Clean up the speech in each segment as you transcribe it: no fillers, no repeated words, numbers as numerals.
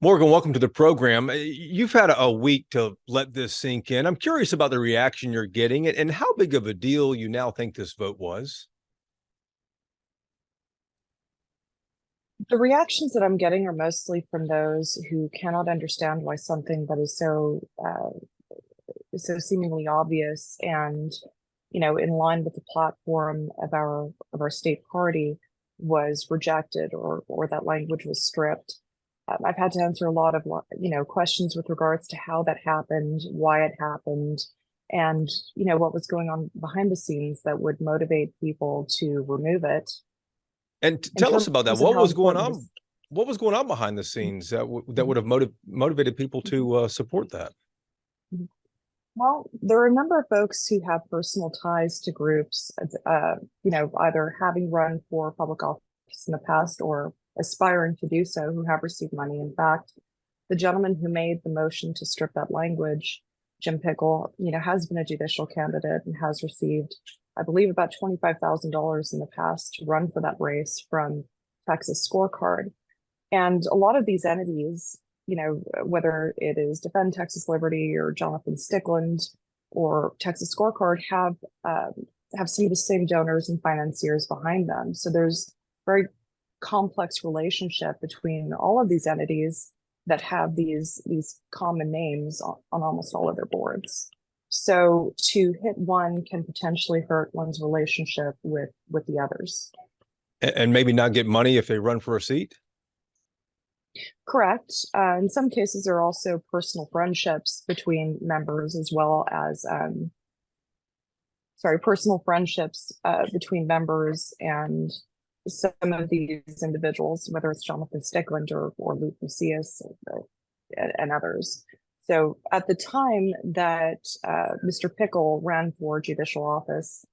Morgan, welcome to the program. You've had a week to let this sink in. I'm curious about the reaction you're getting and how big of a deal you now think this vote was. The reactions that I'm getting are mostly from those who cannot understand why something that is so seemingly obvious and in line with the platform of our state party was rejected or that language was stripped. I've had to answer a lot of questions with regards to how that happened, why it happened, and what was going on behind the scenes that would motivate people to remove it. And In tell us terms about that. of What how was going important on? this. What was going on behind the scenes that would have motivated people to support that? Well, there are a number of folks who have personal ties to groups, either having run for public office in the past or aspiring to do so, who have received money. In fact, the gentleman who made the motion to strip that language, Jim Pickle, has been a judicial candidate and has received, I believe, about $25,000 in the past to run for that race from Texas Scorecard. And a lot of these entities, whether it is Defend Texas Liberty or Jonathan Stickland or Texas Scorecard, have some of the same donors and financiers behind them. So there's very complex relationship between all of these entities that have these common names on almost all of their boards. So to hit one can potentially hurt one's relationship with the others. And maybe not get money if they run for a seat? Correct. In some cases, there are also personal friendships between members, as well as, personal friendships between members and some of these individuals, whether it's Jonathan Stickland or Luke Macias and others. So at the time that Mr. Pickle ran for judicial office,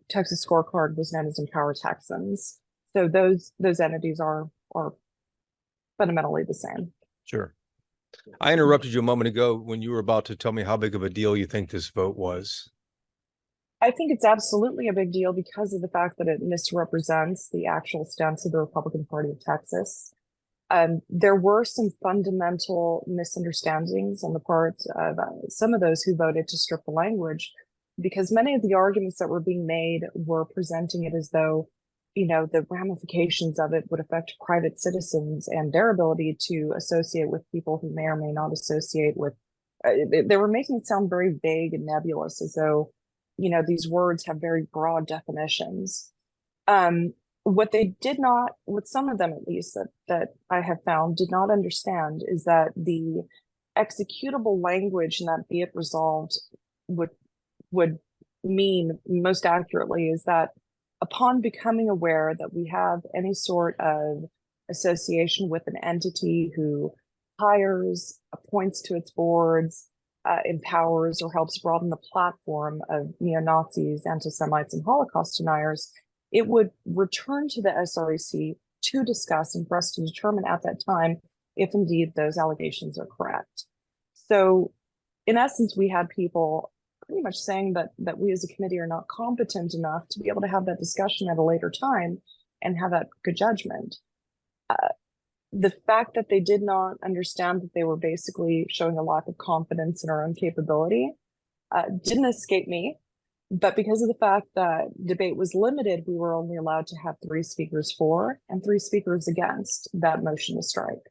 Texas Scorecard was known as Empower Texans. So those entities are fundamentally the same. Sure. I interrupted you a moment ago when you were about to tell me how big of a deal you think this vote was. I think it's absolutely a big deal because of the fact that it misrepresents the actual stance of the Republican Party of Texas. There were some fundamental misunderstandings on the part of some of those who voted to strip the language, because many of the arguments that were being made were presenting it as though, the ramifications of it would affect private citizens and their ability to associate with people who may or may not associate with. They were making it sound very vague and nebulous, as though these words have very broad definitions. What they did not, what some of them at least that I have found did not understand, is that the executable language and that be it resolved would mean most accurately is that upon becoming aware that we have any sort of association with an entity who hires, appoints to its boards, empowers or helps broaden the platform of neo-Nazis, anti-Semites, and Holocaust deniers, it would return to the SREC to discuss and for us to determine at that time if indeed those allegations are correct. So in essence, we had people pretty much saying that we as a committee are not competent enough to be able to have that discussion at a later time and have that good judgment. The fact that they did not understand that they were basically showing a lack of confidence in our own capability didn't escape me. But because of the fact that debate was limited, we were only allowed to have 3 speakers for and 3 speakers against that motion to strike.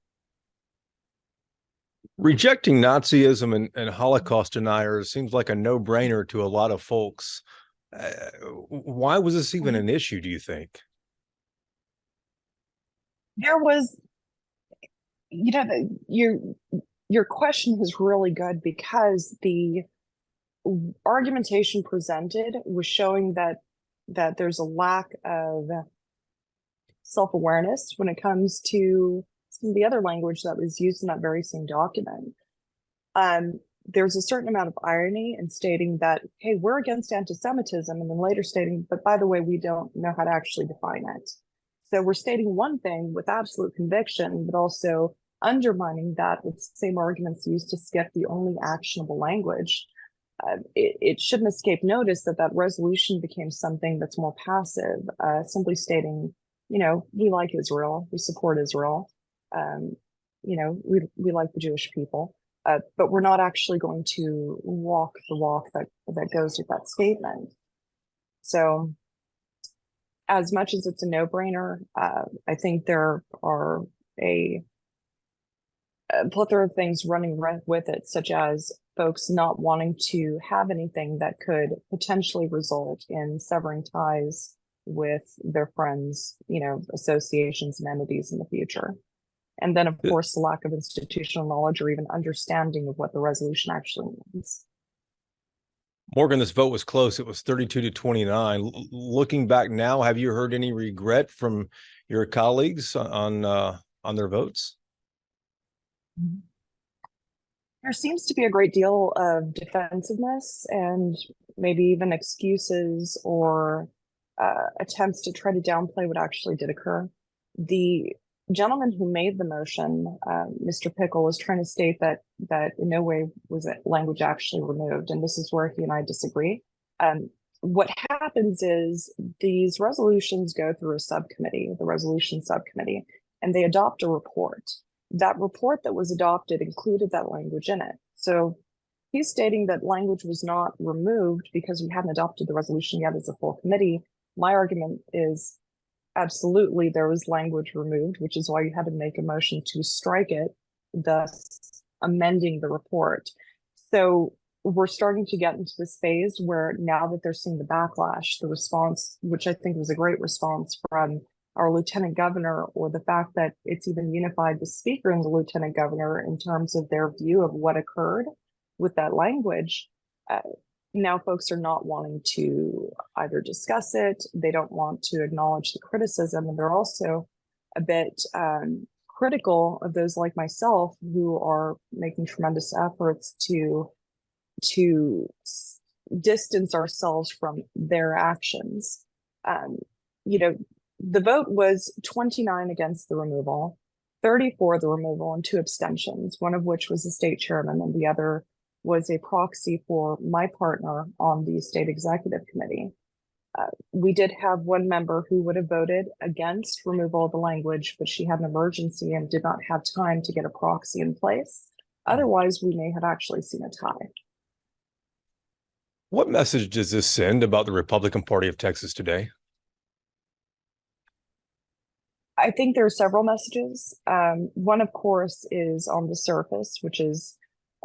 Rejecting Nazism and Holocaust deniers seems like a no-brainer to a lot of folks. Why was this even an issue, do you think? There was, your question is really good because the argumentation presented was showing that there's a lack of self-awareness when it comes to some of the other language that was used in that very same document. There's a certain amount of irony in stating that, hey, we're against anti-Semitism, and then later stating, but by the way, we don't know how to actually define it. So we're stating one thing with absolute conviction, but also undermining that with the same arguments used to skip the only actionable language. It shouldn't escape notice that resolution became something that's more passive, simply stating, we like Israel, we support Israel. we like the Jewish people, but we're not actually going to walk the walk that goes with that statement. So as much as it's a no-brainer, I think there are a plethora of things running with it, such as folks not wanting to have anything that could potentially result in severing ties with their friends, associations and entities in the future. And then, of course, the lack of institutional knowledge or even understanding of what the resolution actually means. Morgan, this vote was close. It was 32-29. Looking back now, have you heard any regret from your colleagues on their votes? There seems to be a great deal of defensiveness and maybe even excuses or attempts to try to downplay what actually did occur. The gentleman who made the motion, Mr. Pickle, was trying to state that in no way was that language actually removed, and this is where he and I disagree. What happens is these resolutions go through a subcommittee, the resolution subcommittee, and they adopt a report. That report that was adopted included that language in it. So he's stating that language was not removed because we hadn't adopted the resolution yet as a full committee. My argument is absolutely there was language removed, which is why you had to make a motion to strike it, thus amending the report. So we're starting to get into this phase where now that they're seeing the backlash, the response, which I think was a great response from our lieutenant governor, or the fact that it's even unified the speaker and the lieutenant governor in terms of their view of what occurred with that language. Now folks are not wanting to either discuss it, they don't want to acknowledge the criticism, and they're also a bit critical of those like myself who are making tremendous efforts to distance ourselves from their actions. The vote was 29 against the removal, 30 for the removal, and 2 abstentions, one of which was the state chairman, and the other was a proxy for my partner on the state executive committee. We did have one member who would have voted against removal of the language, but she had an emergency and did not have time to get a proxy in place. Otherwise, we may have actually seen a tie. What message does this send about the Republican Party of Texas today? I think there are several messages. One, of course, is on the surface, which is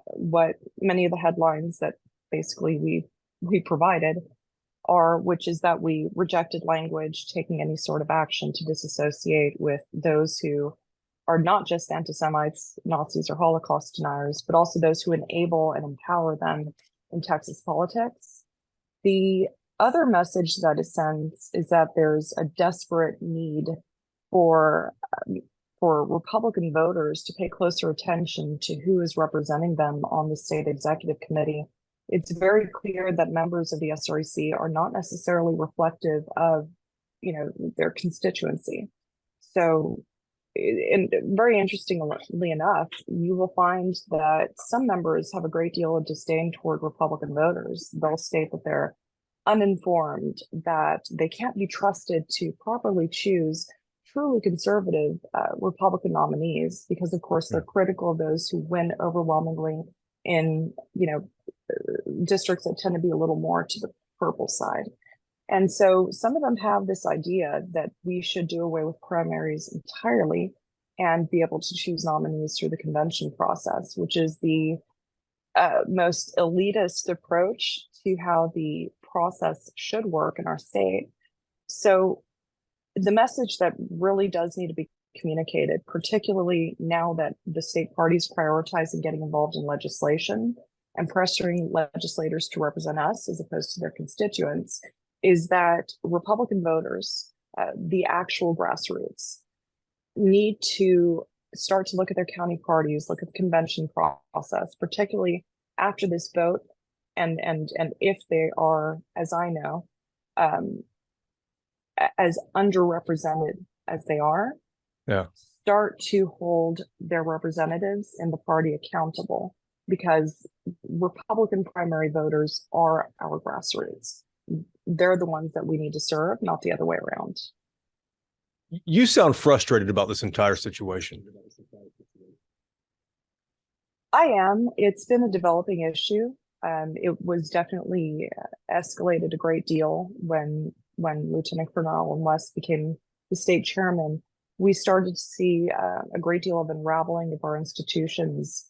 what many of the headlines that basically we provided are, which is that we rejected language taking any sort of action to disassociate with those who are not just anti-Semites, Nazis, or Holocaust deniers, but also those who enable and empower them in Texas politics. The other message that it sends is that there's a desperate need for Republican voters to pay closer attention to who is representing them on the state executive committee. It's very clear that members of the SREC are not necessarily reflective of, their constituency. So, and very interestingly enough, you will find that some members have a great deal of disdain toward Republican voters. They'll state that they're uninformed, that they can't be trusted to properly choose truly conservative Republican nominees, because of course they're critical of those who win overwhelmingly in districts that tend to be a little more to the purple side. And so some of them have this idea that we should do away with primaries entirely and be able to choose nominees through the convention process, which is the most elitist approach to how the process should work in our state. So the message that really does need to be communicated, particularly now that the state parties prioritizing getting involved in legislation and pressuring legislators to represent us as opposed to their constituents, is that Republican voters, the actual grassroots, need to start to look at their county parties, look at the convention process, particularly after this vote, and if they are, as I know, as underrepresented as they are, start to hold their representatives in the party accountable, because Republican primary voters are our grassroots. They're the ones that we need to serve, not the other way around. You sound frustrated about this entire situation. I am. It's been a developing issue. It was definitely escalated a great deal when Lieutenant Colonel and West became the state chairman. We started to see a great deal of unraveling of our institutions,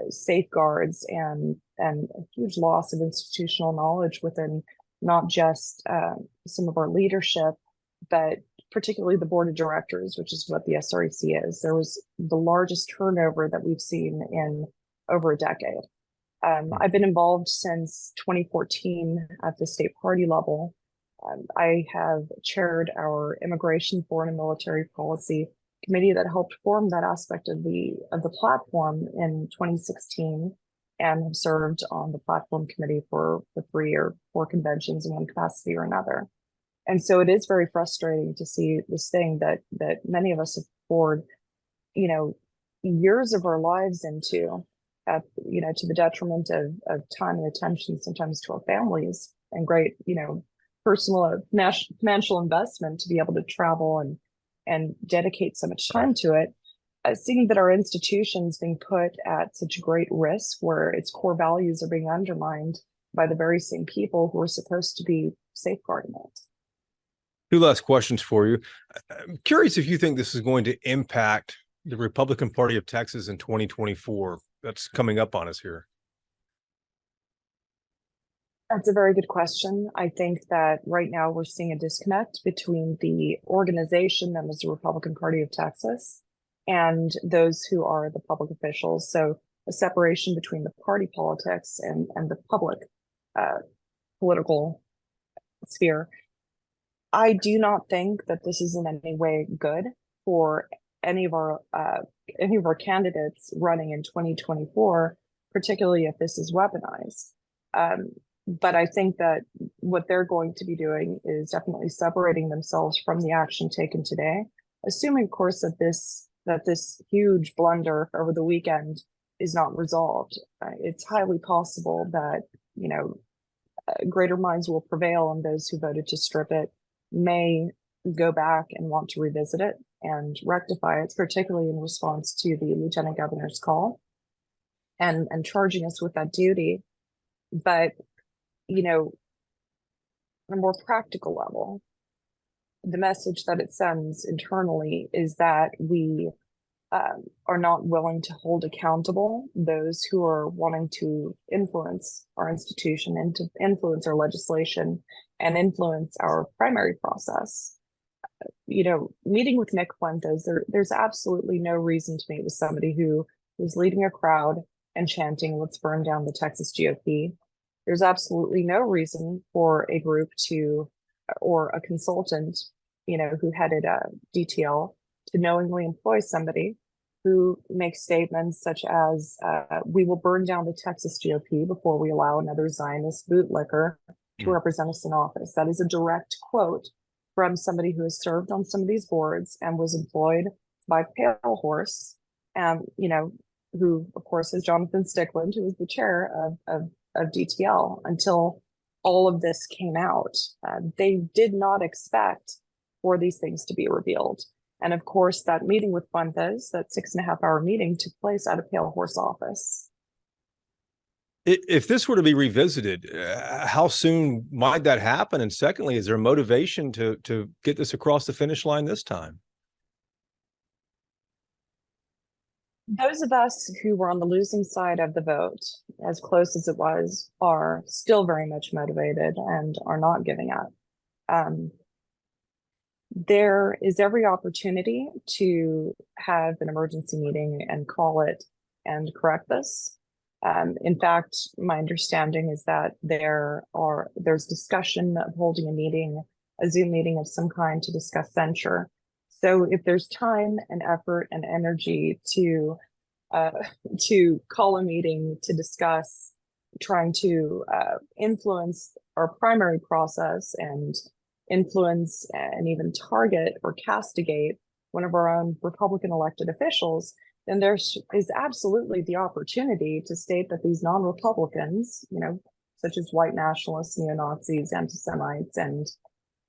safeguards, and a huge loss of institutional knowledge within not just some of our leadership, but particularly the board of directors, which is what the SREC is. There was the largest turnover that we've seen in over a decade. I've been involved since 2014 at the state party level. I have chaired our Immigration, Foreign, and Military Policy Committee that helped form that aspect of the platform in 2016, and have served on the platform committee for 3 or 4 conventions in one capacity or another. And so it is very frustrating to see this thing that many of us have poured, years of our lives into, to the detriment of time and attention, sometimes to our families, and great, personal financial investment to be able to travel and dedicate so much time to it. Seeing that our institutions being put at such great risk, where its core values are being undermined by the very same people who are supposed to be safeguarding it. 2 last questions for you. I'm curious if you think this is going to impact the Republican Party of Texas in 2024. That's coming up on us here. That's a very good question. I think that right now we're seeing a disconnect between the organization that is the Republican Party of Texas and those who are the public officials. So a separation between the party politics and the public political sphere. I do not think that this is in any way good for any of our candidates running in 2024, particularly if this is weaponized. But I think that what they're going to be doing is definitely separating themselves from the action taken today, assuming, of course, that this huge blunder over the weekend is not resolved. It's highly possible that greater minds will prevail, and those who voted to strip it may go back and want to revisit it and rectify it, particularly in response to the lieutenant governor's call and charging us with that duty. But, on a more practical level, the message that it sends internally is that we are not willing to hold accountable those who are wanting to influence our institution and to influence our legislation and influence our primary process. Meeting with Nick Fuentes, there's absolutely no reason to meet with somebody who is leading a crowd and chanting, "Let's burn down the Texas GOP." There's absolutely no reason for a group or a consultant, who headed a DTL, to knowingly employ somebody who makes statements such as, "We will burn down the Texas GOP before we allow another Zionist bootlicker to represent us in office." That is a direct quote from somebody who has served on some of these boards and was employed by Pale Horse, who, of course, is Jonathan Stickland, who was the chair of DTL until all of this came out. They did not expect for these things to be revealed. And of course, that meeting with Fuentes, that 6.5-hour meeting, took place at a Pale Horse office. If this were to be revisited, how soon might that happen? And secondly, is there motivation to get this across the finish line this time? Those of us who were on the losing side of the vote, as close as it was, are still very much motivated and are not giving up. There is every opportunity to have an emergency meeting and call it and correct this. In fact, my understanding is that there's discussion of holding a Zoom meeting of some kind to discuss censure. So if there's time and effort and energy to call a meeting to discuss trying to influence our primary process and influence and even target or castigate one of our own Republican elected officials, then there is absolutely the opportunity to state that these non-Republicans, such as white nationalists, neo-Nazis, anti-Semites,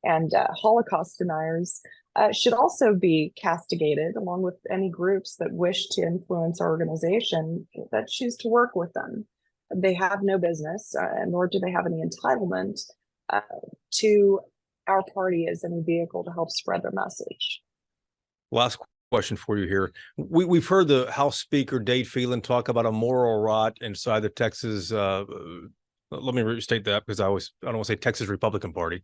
and Holocaust deniers, should also be castigated along with any groups that wish to influence our organization that choose to work with them. They have no business, nor do they have any entitlement uh, to our party as any vehicle to help spread their message. Last question for you here. We've heard the House Speaker Dade Phelan talk about a moral rot inside the Texas. Let me restate that because I don't want to say Texas Republican Party.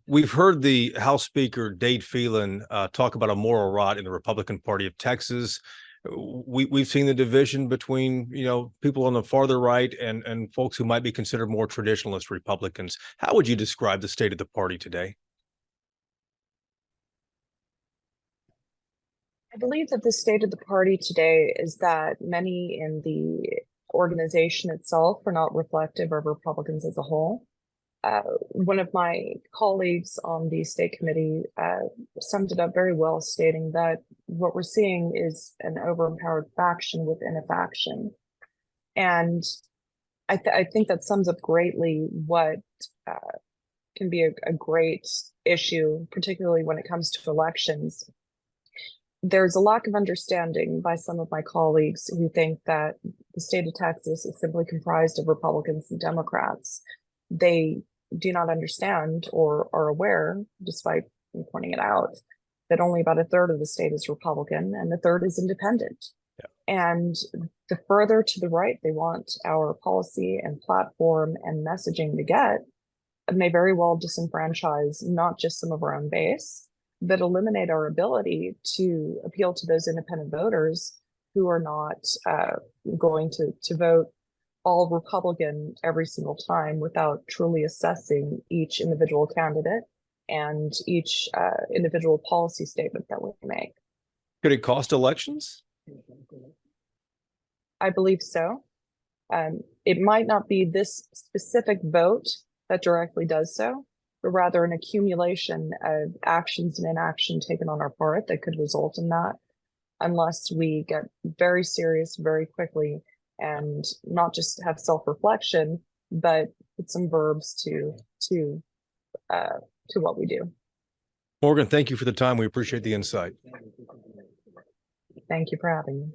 We've heard the House Speaker Dade Phelan talk about a moral rot in the Republican Party of Texas. We've seen the division between people on the farther right and folks who might be considered more traditionalist Republicans. How would you describe the state of the party today? I believe that the state of the party today is that many in the organization itself are not reflective of Republicans as a whole. One of my colleagues on the state committee summed it up very well, stating that what we're seeing is an overempowered faction within a faction. And I think that sums up greatly what can be a great issue, particularly when it comes to elections. There's a lack of understanding by some of my colleagues who think that the state of Texas is simply comprised of Republicans and Democrats. They do not understand or are aware, despite me pointing it out, that only about a third of the state is Republican and the third is independent. Yeah. And the further to the right they want our policy and platform and messaging to get, it may very well disenfranchise not just some of our own base, but eliminate our ability to appeal to those independent voters who are not going to vote all Republican every single time without truly assessing each individual candidate and each individual policy statement that we make. Could it cost elections? I believe so. It might not be this specific vote that directly does so, but rather an accumulation of actions and inaction taken on our part that could result in that, unless we get very serious very quickly and not just have self-reflection, but put some verbs to what we do. Morgan, thank you for the time. We appreciate the insight. Thank you for having me.